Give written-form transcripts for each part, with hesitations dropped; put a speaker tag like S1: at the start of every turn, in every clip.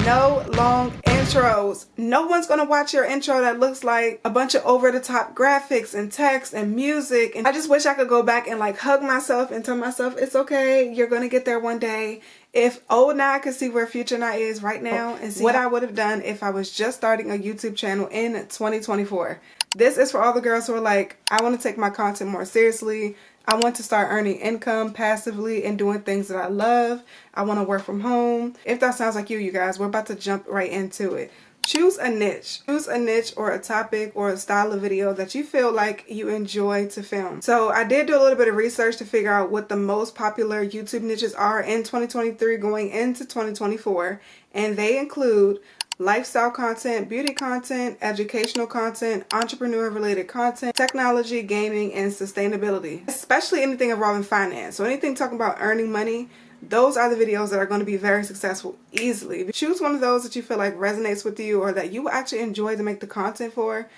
S1: No long intros. No one's gonna watch your intro that looks like a bunch of over-the-top graphics and text and music. And I just wish I could go back and like hug myself and tell myself it's okay, you're gonna get there one day. If old Nye could see where future Nye is right now and see what I would have done if I was just starting a YouTube channel in 2024. This is for all the girls who are like, I want to take my content more seriously. I want to start earning income passively and doing things that I love. I want to work from home. If that sounds like you guys, we're about to jump right into it. Choose a niche. Choose a niche or a topic or a style of video that you feel like you enjoy to film. So I did do a little bit of research to figure out what the most popular YouTube niches are in 2023 going into 2024. And they include lifestyle content, beauty content, educational content, entrepreneur related content, technology, gaming, and sustainability. Especially anything involving finance. So anything talking about earning money, those are the videos that are going to be very successful easily. Choose one of those that you feel like resonates with you or that you actually enjoy to make the content for.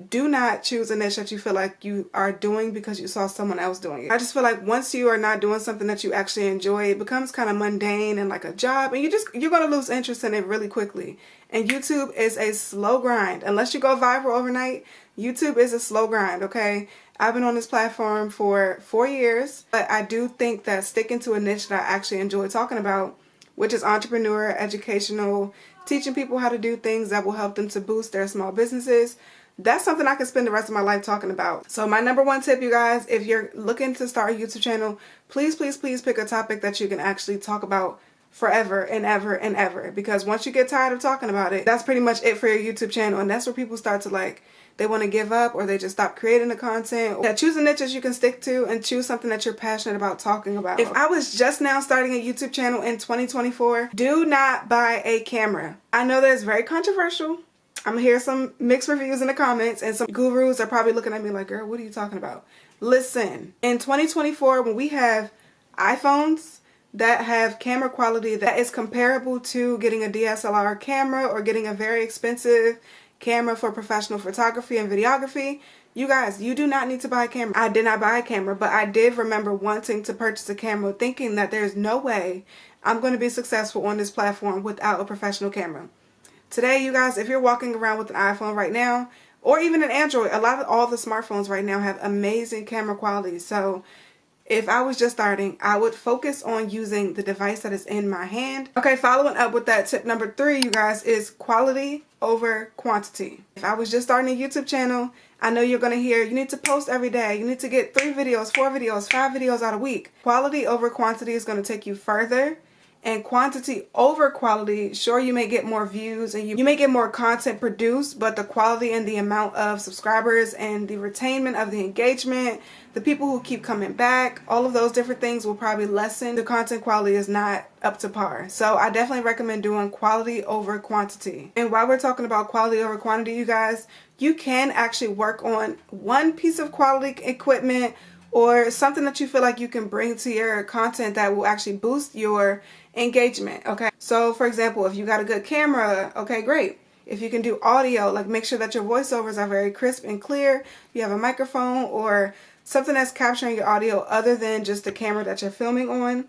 S1: Do not choose a niche that you feel like you are doing because you saw someone else doing it. I just feel like once you are not doing something that you actually enjoy, it becomes kind of mundane and like a job, and you're going to lose interest in it really quickly. And YouTube is a slow grind. Unless you go viral overnight, YouTube is a slow grind, okay? I've been on this platform for 4 years, but I do think that sticking to a niche that I actually enjoy talking about, which is entrepreneur, educational, teaching people how to do things that will help them to boost their small businesses, that's something I can spend the rest of my life talking about. So my number one tip, you guys, if you're looking to start a YouTube channel, please pick a topic that you can actually talk about forever and ever and ever. Because once you get tired of talking about it, that's pretty much it for your YouTube channel. And that's where people start to like, they want to give up or they just stop creating the content. Yeah, choose a niche that you can stick to and choose something that you're passionate about talking about. If I was just now starting a YouTube channel in 2024, do not buy a camera. I know that it's very controversial. I'm gonna hear some mixed reviews in the comments and some gurus are probably looking at me like, girl, what are you talking about? Listen, in 2024, when we have iPhones that have camera quality that is comparable to getting a DSLR camera or getting a very expensive camera for professional photography and videography, you guys, you do not need to buy a camera. I did not buy a camera, but I did remember wanting to purchase a camera, thinking that there's no way I'm going to be successful on this platform without a professional camera. Today, you guys, if you're walking around with an iPhone right now, or even an Android, all the smartphones right now have amazing camera quality. So if I was just starting, I would focus on using the device that is in my hand. Okay, following up with that, tip number 3, you guys, is quality over quantity. If I was just starting a YouTube channel, I know you're going to hear you need to post every day. You need to get 3 videos, 4 videos, 5 videos out a week. Quality over quantity is going to take you further. And quantity over quality, sure, you may get more views and you may get more content produced, but the quality and the amount of subscribers and the retainment of the engagement, the people who keep coming back, all of those different things will probably lessen. The content quality is not up to par. So I definitely recommend doing quality over quantity. And while we're talking about quality over quantity, you guys, you can actually work on one piece of quality equipment or something that you feel like you can bring to your content that will actually boost your engagement. Okay, so for example, if you got a good camera, okay, great. If you can do audio, like make sure that your voiceovers are very crisp and clear. You have a microphone or something that's capturing your audio other than just the camera that you're filming on.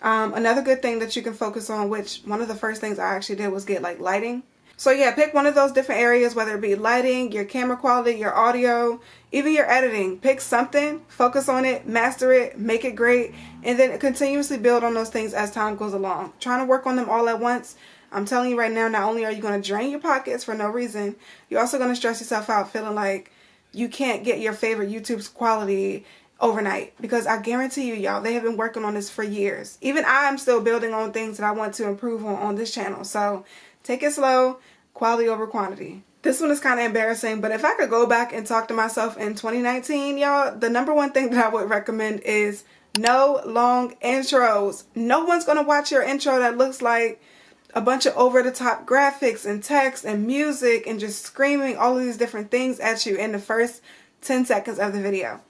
S1: Another good thing that you can focus on, which one of the first things I actually did was get like lighting. So yeah, pick one of those different areas, whether it be lighting, your camera quality, your audio, even your editing. Pick something, focus on it, master it, make it great, and then continuously build on those things as time goes along. Trying to work on them all at once, I'm telling you right now, not only are you going to drain your pockets for no reason, you're also going to stress yourself out feeling like you can't get your favorite YouTube's quality overnight. Because I guarantee you, y'all, they have been working on this for years. Even I'm still building on things that I want to improve on this channel. So take it slow, quality over quantity. This one is kind of embarrassing, but if I could go back and talk to myself in 2019, y'all, the number one thing that I would recommend is no long intros. No one's going to watch your intro that looks like a bunch of over-the-top graphics and text and music and just screaming all of these different things at you in the first 10 seconds of the video.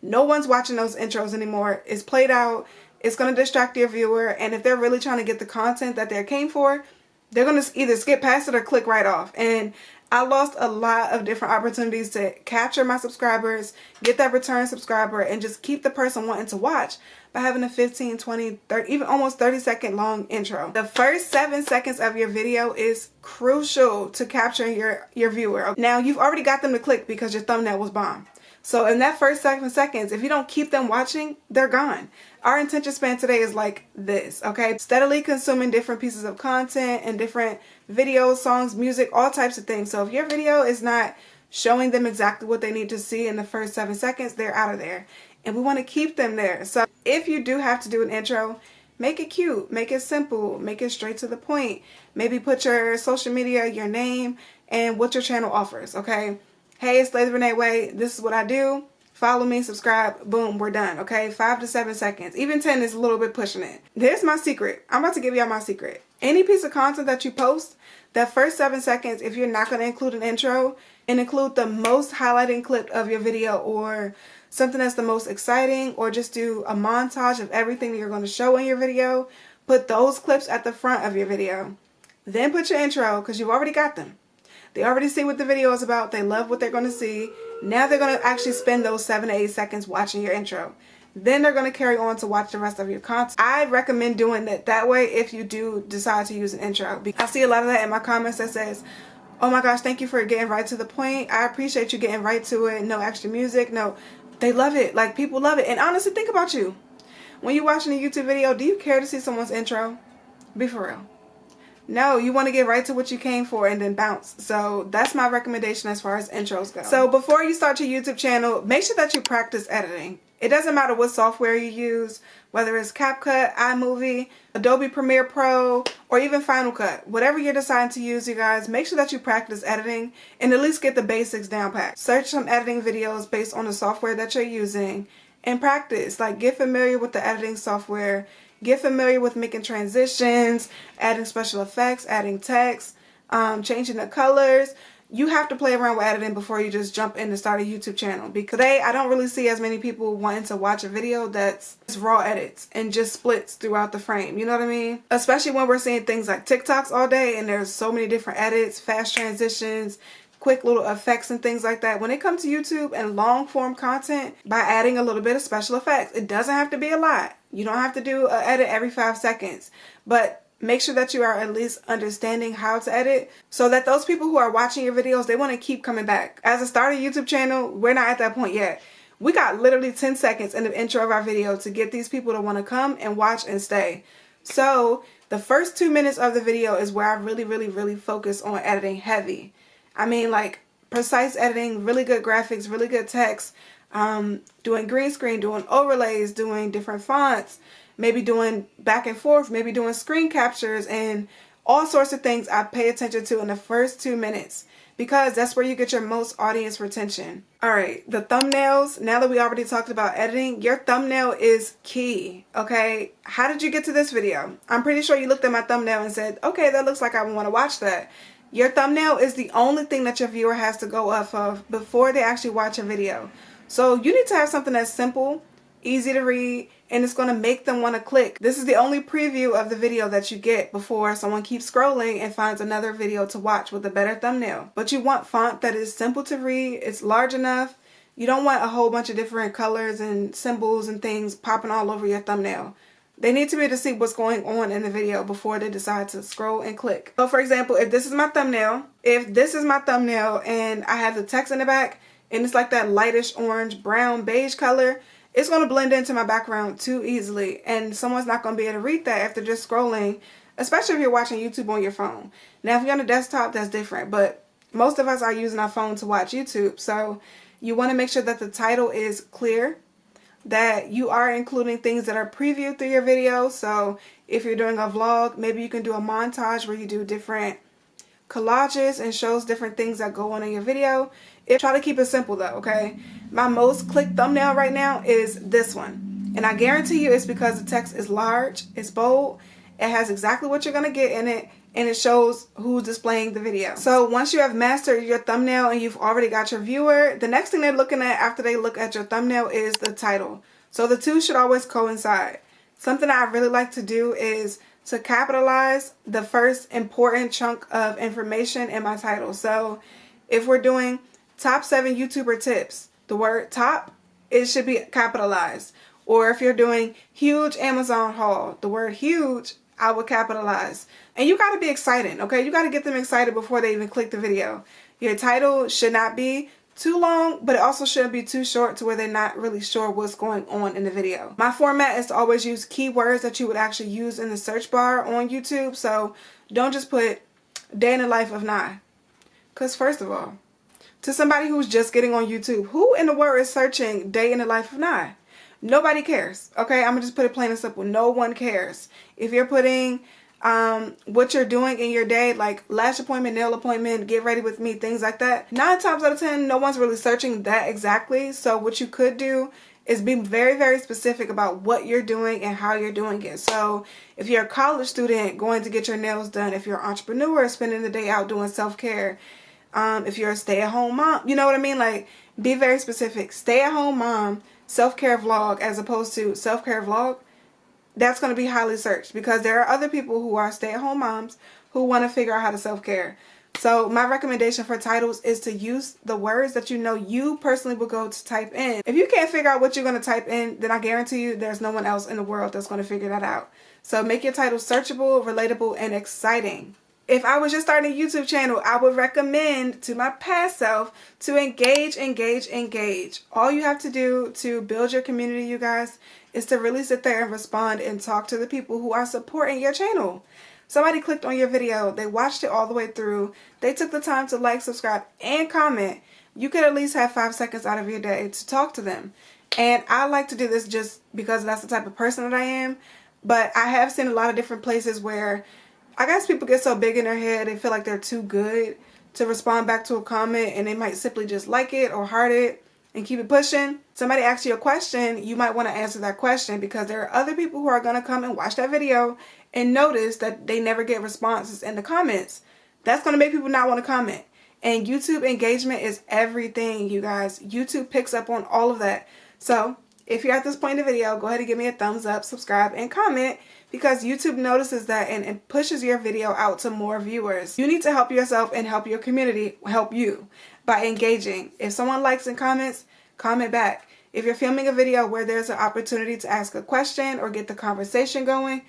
S1: No one's watching those intros anymore. It's played out. It's going to distract your viewer, and if they're really trying to get the content that they came for, they're going to either skip past it or click right off. And I lost a lot of different opportunities to capture my subscribers, get that return subscriber, and just keep the person wanting to watch by having a 15, 20, 30, even almost 30-second long intro. The first 7 seconds of your video is crucial to capturing your viewer. Now, you've already got them to click because your thumbnail was bomb. So in that first 7 seconds, if you don't keep them watching, they're gone. Our attention span today is like this, okay? Steadily consuming different pieces of content and different videos, songs, music, all types of things. So if your video is not showing them exactly what they need to see in the first 7 seconds, they're out of there. And we want to keep them there. So if you do have to do an intro, make it cute, make it simple, make it straight to the point. Maybe put your social media, your name, and what your channel offers, okay? Hey, it's Lady Renee Way. This is what I do. Follow me, subscribe, boom, we're done, okay? 5 to 7 seconds. Even 10 is a little bit pushing it. Here's my secret. I'm about to give y'all my secret. Any piece of content that you post, that first 7 seconds, if you're not going to include an intro, and include the most highlighting clip of your video or something that's the most exciting, or just do a montage of everything that you're going to show in your video, put those clips at the front of your video. Then put your intro, because you've already got them. They already see what the video is about. They love what they're going to see. Now they're going to actually spend those 7 to 8 seconds watching your intro. Then they're going to carry on to watch the rest of your content. I recommend doing it that way if you do decide to use an intro. I see a lot of that in my comments that says, oh my gosh, thank you for getting right to the point. I appreciate you getting right to it. No extra music. No, they love it. Like, people love it. And honestly, think about you. When you're watching a YouTube video, do you care to see someone's intro? Be for real. No, you want to get right to what you came for and then bounce. So that's my recommendation as far as intros go. So before you start your YouTube channel, make sure that you practice editing. It doesn't matter what software you use, whether it's CapCut, iMovie, Adobe Premiere Pro, or even Final Cut. Whatever you're deciding to use, you guys, make sure that you practice editing and at least get the basics down pat. Search some editing videos based on the software that you're using and practice. Like, get familiar with the editing software. Get familiar with making transitions, adding special effects, adding text, changing the colors. You have to play around with editing before you just jump in to start a YouTube channel. Because today, I don't really see as many people wanting to watch a video that's raw edits and just splits throughout the frame. You know what I mean? Especially when we're seeing things like TikToks all day and there's so many different edits, fast transitions, quick little effects and things like that. When it comes to YouTube and long form content, by adding a little bit of special effects, it doesn't have to be a lot. You don't have to do an edit every 5 seconds, but make sure that you are at least understanding how to edit so that those people who are watching your videos, they want to keep coming back. As a starter YouTube channel, we're not at that point yet. We got literally 10 seconds in the intro of our video to get these people to want to come and watch and stay. So the first 2 minutes of the video is where I really focus on editing heavy. I mean, like, precise editing, really good graphics, really good text, doing green screen, doing overlays, doing different fonts, maybe doing back and forth, maybe doing screen captures, and all sorts of things I pay attention to in the first 2 minutes because that's where you get your most audience retention. Alright, the thumbnails, now that we already talked about editing, your thumbnail is key, okay? How did you get to this video? I'm pretty sure you looked at my thumbnail and said, okay, that looks like I want to watch that. Your thumbnail is the only thing that your viewer has to go off of before they actually watch a video. So you need to have something that's simple, easy to read, and it's going to make them want to click. This is the only preview of the video that you get before someone keeps scrolling and finds another video to watch with a better thumbnail. But you want font that is simple to read, it's large enough. You don't want a whole bunch of different colors and symbols and things popping all over your thumbnail. They need to be able to see what's going on in the video before they decide to scroll and click. So for example, if this is my thumbnail, and I have the text in the back and it's like that lightish orange, brown, beige color, it's going to blend into my background too easily and someone's not going to be able to read that after just scrolling, especially if you're watching YouTube on your phone. Now if you're on a desktop, that's different, but most of us are using our phone to watch YouTube, so you want to make sure that the title is clear, that you are including things that are previewed through your video. So if you're doing a vlog, maybe you can do a montage where you do different collages and shows different things that go on in your video. Try to keep it simple though, okay? My most clicked thumbnail right now is this one. And I guarantee you it's because the text is large, it's bold, it has exactly what you're going to get in it, and it shows who's displaying the video. So once you have mastered your thumbnail and you've already got your viewer, the next thing they're looking at after they look at your thumbnail is the title. So the two should always coincide. Something I really like to do is to capitalize the first important chunk of information in my title. So if we're doing top 7 YouTuber tips, the word top, it should be capitalized. Or if you're doing huge Amazon haul, the word huge, I would capitalize. And you got to be excited, okay? You got to get them excited before they even click the video. Your title should not be too long, but it also shouldn't be too short to where they're not really sure what's going on in the video. My format is to always use keywords that you would actually use in the search bar on YouTube. So don't just put day in the life of Nye. Because first of all, to somebody who's just getting on YouTube, who in the world is searching day in the life of Nye? Nobody cares, okay? I'm going to just put it plain and simple. No one cares. If you're putting what you're doing in your day, like lash appointment, nail appointment, get ready with me, things like that, 9 times out of 10, no one's really searching that exactly. So what you could do is be very, very specific about what you're doing and how you're doing it. So if you're a college student going to get your nails done, if you're an entrepreneur spending the day out doing self-care, if you're a stay-at-home mom, you know what I mean? Like, be very specific. Stay-at-home mom, self-care vlog, as opposed to self-care vlog. That's going to be highly searched because there are other people who are stay-at-home moms who want to figure out how to self-care. So my recommendation for titles is to use the words that you know you personally will go to type in. If you can't figure out what you're going to type in, then I guarantee you there's no one else in the world that's going to figure that out. So make your title searchable, relatable, and exciting. If I was just starting a YouTube channel, I would recommend to my past self to engage. All you have to do to build your community, you guys, is to really sit there and respond and talk to the people who are supporting your channel. Somebody clicked on your video, they watched it all the way through, they took the time to like, subscribe, and comment. You could at least have 5 seconds out of your day to talk to them. And I like to do this just because that's the type of person that I am. But I have seen a lot of different places where I guess people get so big in their head, they feel like they're too good to respond back to a comment, and they might simply just like it or heart it and keep it pushing. Somebody asks you a question, you might want to answer that question because there are other people who are going to come and watch that video and notice that they never get responses in the comments. That's going to make people not want to comment. And YouTube engagement is everything, you guys. YouTube picks up on all of that. So if you're at this point in the video, go ahead and give me a thumbs up, subscribe, and comment, because YouTube notices that and pushes your video out to more viewers. You need to help yourself and help your community help you by engaging. If someone likes and comments, comment back. If you're filming a video where there's an opportunity to ask a question or get the conversation going,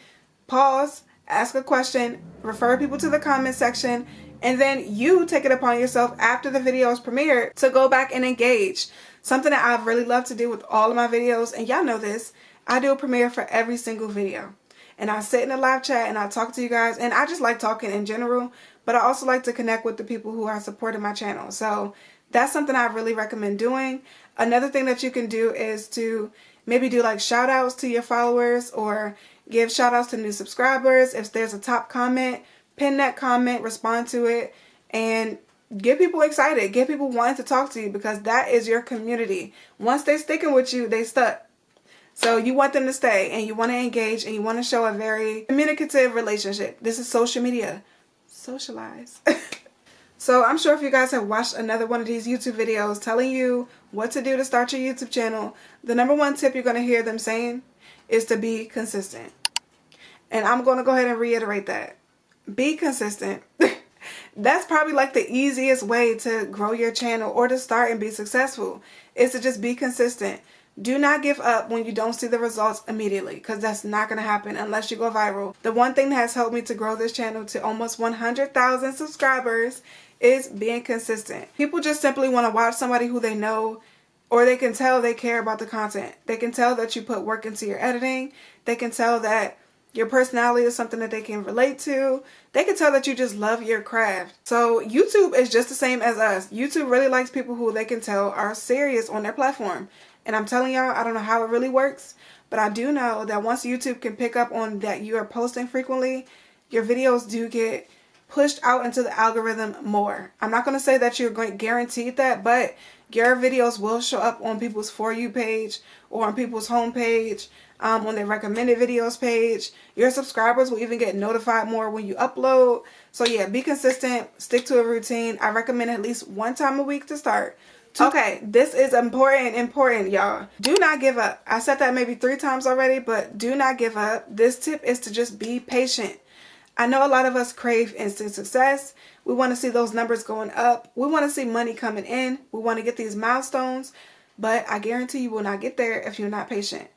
S1: pause, ask a question, refer people to the comment section, and then you take it upon yourself after the video is premiered to go back and engage. Something that I've really loved to do with all of my videos, and y'all know this, I do a premiere for every single video. And I sit in a live chat and I talk to you guys, and I just like talking in general, but I also like to connect with the people who are supporting my channel. So that's something I really recommend doing. Another thing that you can do is to maybe do like shout outs to your followers or give shout outs to new subscribers. If there's a top comment, pin that comment, respond to it, and get people excited. Get people wanting to talk to you, because that is your community. Once they're sticking with you, they stuck. So you want them to stay, and you want to engage, and you want to show a very communicative relationship. This is social media. Socialize. So I'm sure if you guys have watched another one of these YouTube videos telling you what to do to start your YouTube channel, the #1 tip you're going to hear them saying is to be consistent. And I'm going to go ahead and reiterate that. Be consistent. That's probably like the easiest way to grow your channel or to start and be successful, is to just be consistent. Do not give up when you don't see the results immediately, because that's not going to happen unless you go viral. The one thing that has helped me to grow this channel to almost 100,000 subscribers is being consistent. People just simply want to watch somebody who they know, or they can tell they care about the content. They can tell that you put work into your editing. They can tell that your personality is something that they can relate to. They can tell that you just love your craft. So YouTube is just the same as us. YouTube really likes people who they can tell are serious on their platform. And I'm telling y'all, I don't know how it really works, but I do know that once YouTube can pick up on that you are posting frequently, your videos do get pushed out into the algorithm more. I'm not going to say that you're going to guarantee that, but your videos will show up on people's For You page or on people's home page, on their recommended videos page. Your subscribers will even get notified more when you upload. So yeah, be consistent, stick to a routine. I recommend at least 1 time a week to start. Okay, this is important, y'all. Do not give up. I said that maybe 3 times already, but do not give up. This tip is to just be patient. I know a lot of us crave instant success. We want to see those numbers going up. We want to see money coming in. We want to get these milestones, but I guarantee you will not get there if you're not patient.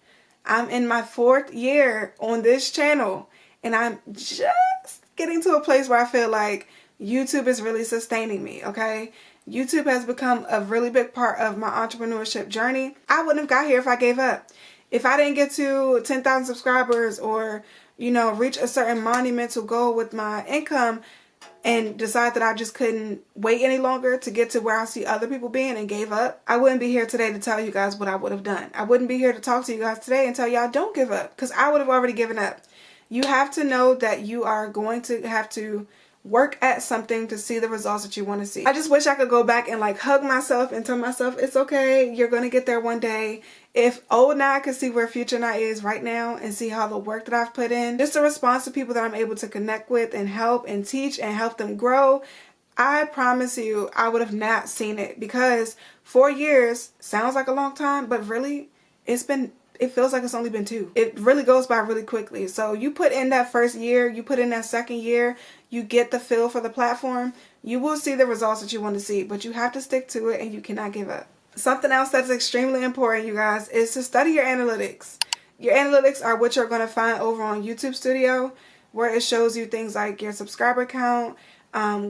S1: I'm in my 4th year on this channel, and I'm just getting to a place where I feel like YouTube is really sustaining me, okay? YouTube has become a really big part of my entrepreneurship journey. I wouldn't have got here if I gave up. If I didn't get to 10,000 subscribers or, you know, reach a certain monumental goal with my income and decide that I just couldn't wait any longer to get to where I see other people being and gave up, I wouldn't be here today to tell you guys what I would have done. I wouldn't be here to talk to you guys today and tell y'all don't give up, because I would have already given up. You have to know that you are going to have to work at something to see the results that you want to see. I just wish I could go back and like hug myself and tell myself it's okay, you're going to get there one day. If old Nye could see where future Nye is right now and see how the work that I've put in, just the response to people that I'm able to connect with and help and teach and help them grow, I promise you I would have not seen it, because 4 years sounds like a long time, but really it feels like it's only been 2. It really goes by really quickly. So you put in that 1st year, you put in that 2nd year, you get the feel for the platform, you will see the results that you want to see, but you have to stick to it and you cannot give up. Something else that's extremely important, you guys, is to study your analytics. Your analytics are what you're going to find over on YouTube Studio, where it shows you things like your subscriber count,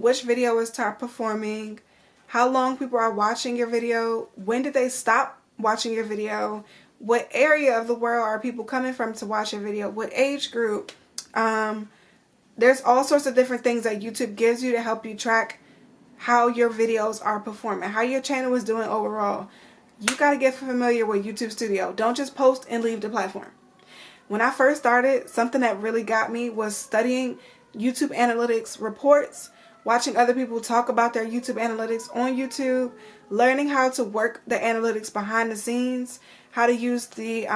S1: which video is top performing, how long people are watching your video, when did they stop watching your video, what area of the world are people coming from to watch your video, what age group. There's all sorts of different things that YouTube gives you to help you track how your videos are performing, how your channel is doing overall. You got to get familiar with YouTube Studio. Don't just post and leave the platform. When I first started, something that really got me was studying YouTube analytics reports, watching other people talk about their YouTube analytics on YouTube, learning how to work the analytics behind the scenes, how to use the,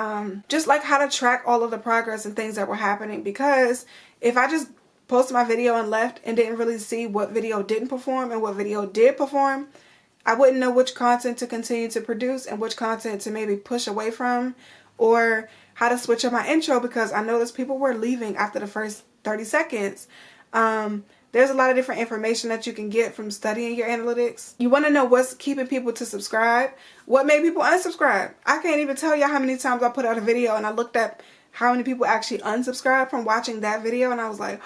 S1: just like how to track all of the progress and things that were happening. Because if I just posted my video and left and didn't really see what video didn't perform and what video did perform, I wouldn't know which content to continue to produce and which content to maybe push away from, or how to switch up my intro, because I noticed people were leaving after the first 30 seconds. There's a lot of different information that you can get from studying your analytics. You want to know what's keeping people to subscribe, what made people unsubscribe. I can't even tell you how many times I put out a video and I looked at how many people actually unsubscribed from watching that video, and I was like,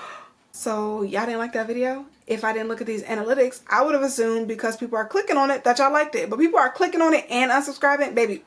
S1: so y'all didn't like that video? If I didn't look at these analytics, I would have assumed because people are clicking on it that y'all liked it. But people are clicking on it and unsubscribing, baby.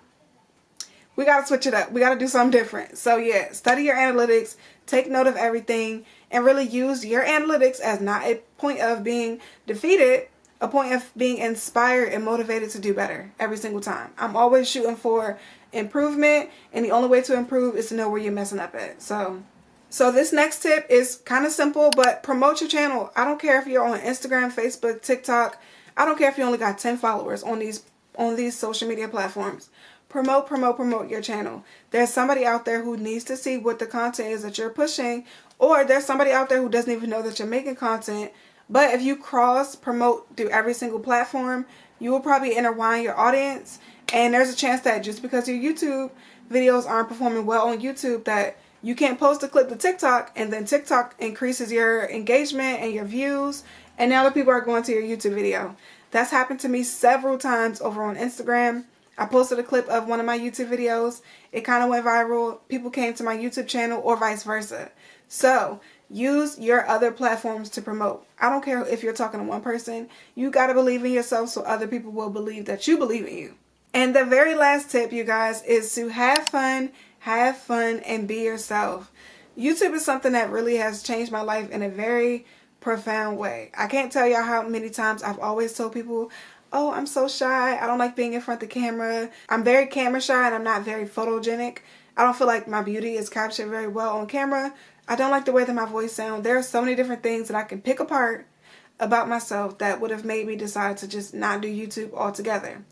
S1: We got to switch it up. We got to do something different. So yeah, study your analytics, take note of everything, and really use your analytics as not a point of being defeated, a point of being inspired and motivated to do better every single time. I'm always shooting for improvement, and the only way to improve is to know where you're messing up at. So this next tip is kind of simple, but promote your channel. I don't care if you're on Instagram, Facebook, TikTok. I don't care if you only got 10 followers on these social media platforms. Promote your channel. There's somebody out there who needs to see what the content is that you're pushing, or there's somebody out there who doesn't even know that you're making content. But if you cross promote through every single platform, you will probably intertwine your audience, and there's a chance that just because your YouTube videos aren't performing well on YouTube, that you can't post a clip to TikTok, and then TikTok increases your engagement and your views, and now the people are going to your YouTube video. That's happened to me several times over on Instagram. I posted a clip of one of my YouTube videos. It kind of went viral. People came to my YouTube channel, or vice versa. So use your other platforms to promote. I don't care if you're talking to one person. You got to believe in yourself so other people will believe that you believe in you. And the very last tip, you guys, is to have fun, and be yourself. YouTube is something that really has changed my life in a very profound way. I can't tell y'all how many times I've always told people, oh, I'm so shy. I don't like being in front of the camera. I'm very camera shy, and I'm not very photogenic. I don't feel like my beauty is captured very well on camera. I don't like the way that my voice sounds. There are so many different things that I can pick apart about myself that would have made me decide to just not do YouTube altogether.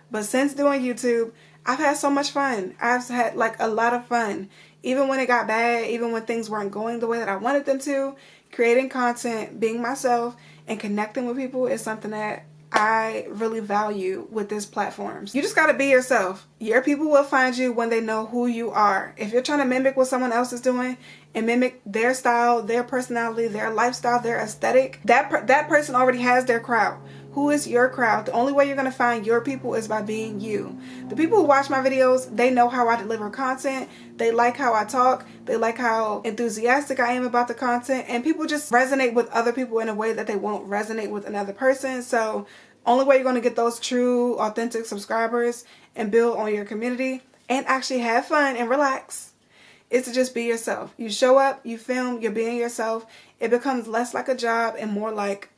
S1: But since doing YouTube, I've had so much fun. I've had like a lot of fun. Even when it got bad, even when things weren't going the way that I wanted them to, creating content, being myself, and connecting with people is something that I really value with this platform. You just got to be yourself. Your people will find you when they know who you are. If you're trying to mimic what someone else is doing and mimic their style, their personality, their lifestyle, their aesthetic, that person already has their crowd. Who is your crowd? The only way you're going to find your people is by being you. The people who watch my videos, they know how I deliver content. They like how I talk. They like how enthusiastic I am about the content. And people just resonate with other people in a way that they won't resonate with another person. So only way you're going to get those true, authentic subscribers and build on your community and actually have fun and relax is to just be yourself. You show up, you film, you're being yourself. It becomes less like a job and more like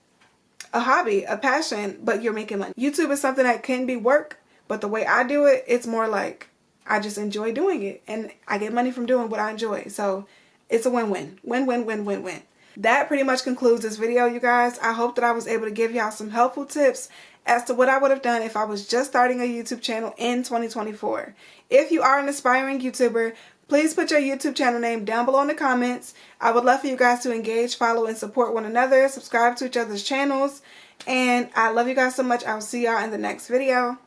S1: a hobby, a passion, but you're making money. YouTube is something that can be work, but the way I do it, it's more like I just enjoy doing it and I get money from doing what I enjoy. So it's a win-win. Win-win-win-win-win. That pretty much concludes this video, you guys. I hope that I was able to give y'all some helpful tips as to what I would have done if I was just starting a YouTube channel in 2024. If you are an aspiring YouTuber, please put your YouTube channel name down below in the comments. I would love for you guys to engage, follow, and support one another. Subscribe to each other's channels. And I love you guys so much. I will see y'all in the next video.